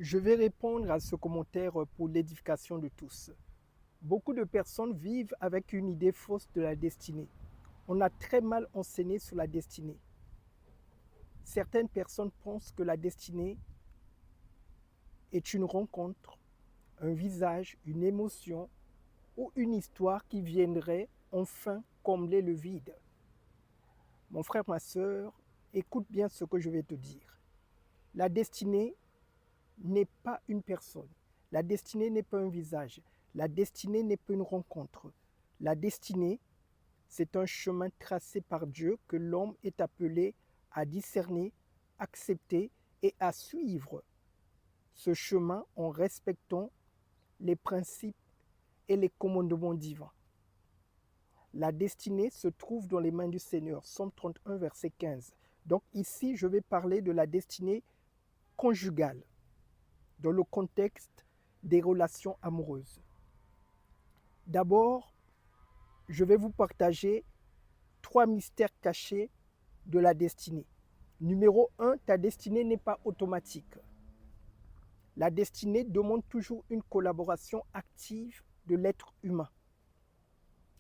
Je vais répondre à ce commentaire pour l'édification de tous. Beaucoup de personnes vivent avec une idée fausse de la destinée. On a très mal enseigné sur la destinée. Certaines personnes pensent que la destinée est une rencontre, un visage, une émotion ou une histoire qui viendrait enfin combler le vide. Mon frère, ma soeur, écoute bien ce que je vais te dire. La destinée n'est pas une personne. La destinée n'est pas un visage. La destinée n'est pas une rencontre. La destinée, c'est un chemin tracé par Dieu que l'homme est appelé à discerner, accepter et à suivre ce chemin en respectant les principes et les commandements divins. La destinée se trouve dans les mains du Seigneur. Psaume 31, verset 15. Donc ici, je vais parler de la destinée conjugale dans le contexte des relations amoureuses. D'abord, je vais vous partager 3 mystères cachés de la destinée. Numéro 1, ta destinée n'est pas automatique. La destinée demande toujours une collaboration active de l'être humain.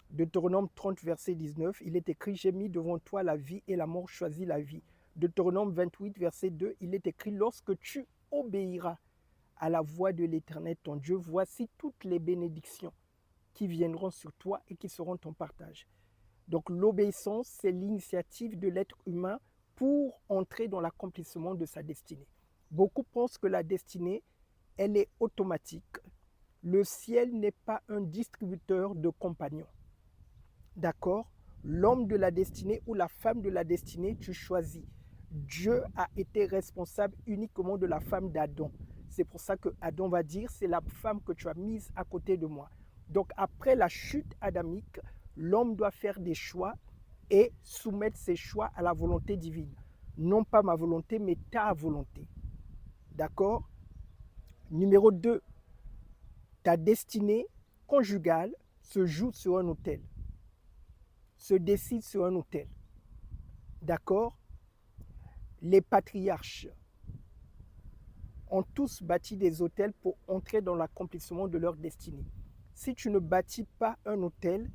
Deutéronome 30, verset 19, il est écrit « J'ai mis devant toi la vie et la mort, choisis la vie ». Deutéronome 28, verset 2, il est écrit « Lorsque tu obéiras à la voix de l'Éternel ton Dieu, voici toutes les bénédictions qui viendront sur toi et qui seront ton partage. » Donc l'obéissance, c'est l'initiative de l'être humain pour entrer dans l'accomplissement de sa destinée. Beaucoup pensent que la destinée, elle est automatique. Le ciel n'est pas un distributeur de compagnons. D'accord? L'homme de la destinée ou la femme de la destinée, tu choisis. Dieu a été responsable uniquement de la femme d'Adam. C'est pour ça que Adam va dire, c'est la femme que tu as mise à côté de moi. Donc après la chute adamique, l'homme doit faire des choix et soumettre ses choix à la volonté divine. Non pas ma volonté, mais ta volonté. D'accord? Numéro 2, ta destinée conjugale se joue sur un autel, se décide sur un autel. D'accord? Les patriarches ont tous bâti des autels pour entrer dans l'accomplissement de leur destinée. Si tu ne bâtis pas un autel,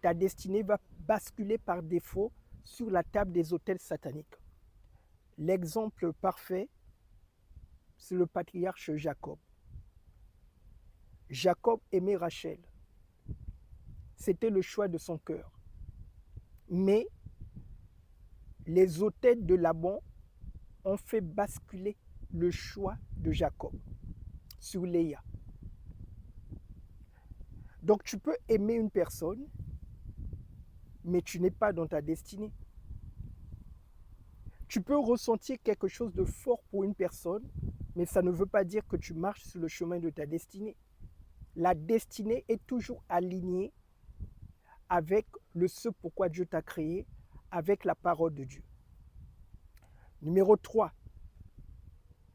ta destinée va basculer par défaut sur la table des autels sataniques. L'exemple parfait, c'est le patriarche Jacob. Jacob aimait Rachel. C'était le choix de son cœur. Mais les autels de Laban ont fait basculer le choix de Jacob sur Léa. Donc tu peux aimer une personne, mais tu n'es pas dans ta destinée. Tu peux ressentir quelque chose de fort pour une personne, mais ça ne veut pas dire que tu marches sur le chemin de ta destinée. La destinée est toujours alignée avec ce pourquoi Dieu t'a créé, avec la parole de Dieu. Numéro 3.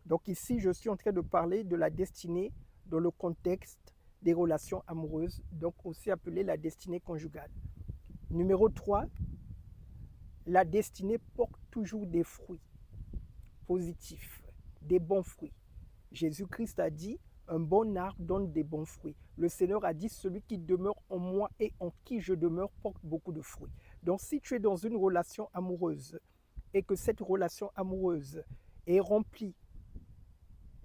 Donc ici, je suis en train de parler de la destinée dans le contexte des relations amoureuses, donc aussi appelée la destinée conjugale. Numéro 3, la destinée porte toujours des fruits positifs, des bons fruits. Jésus-Christ a dit, un bon arbre donne des bons fruits. Le Seigneur a dit, celui qui demeure en moi et en qui je demeure porte beaucoup de fruits. Donc si tu es dans une relation amoureuse et que cette relation amoureuse est remplie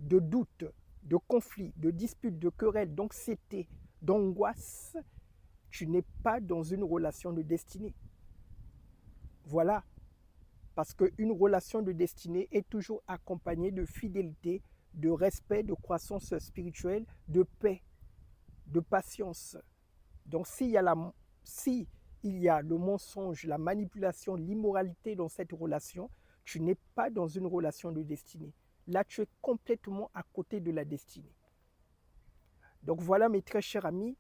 de doutes, de conflits, de disputes, de querelles, d'anxiété, d'angoisse, tu n'es pas dans une relation de destinée. Voilà. Parce qu'une relation de destinée est toujours accompagnée de fidélité, de respect, de croissance spirituelle, de paix, de patience. Donc s'il y a le mensonge, la manipulation, l'immoralité dans cette relation, tu n'es pas dans une relation de destinée. Là, tu es complètement à côté de la destinée. Donc voilà, mes très chers amis,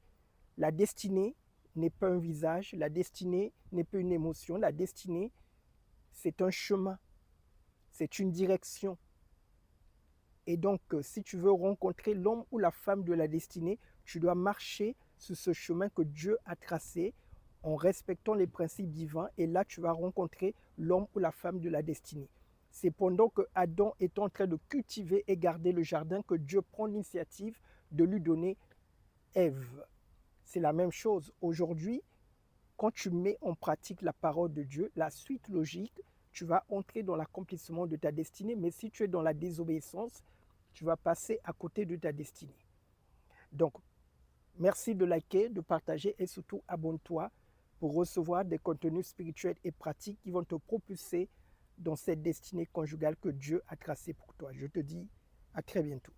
la destinée n'est pas un visage, la destinée n'est pas une émotion, la destinée, c'est un chemin, c'est une direction. Et donc, si tu veux rencontrer l'homme ou la femme de la destinée, tu dois marcher sur ce chemin que Dieu a tracé en respectant les principes divins. Et là, tu vas rencontrer l'homme ou la femme de la destinée. C'est pendant que Adam est en train de cultiver et garder le jardin que Dieu prend l'initiative de lui donner Ève. C'est la même chose. Aujourd'hui, quand tu mets en pratique la parole de Dieu, la suite logique, tu vas entrer dans l'accomplissement de ta destinée. Mais si tu es dans la désobéissance, tu vas passer à côté de ta destinée. Donc, merci de liker, de partager et surtout abonne-toi pour recevoir des contenus spirituels et pratiques qui vont te propulser dans cette destinée conjugale que Dieu a tracée pour toi. Je te dis à très bientôt.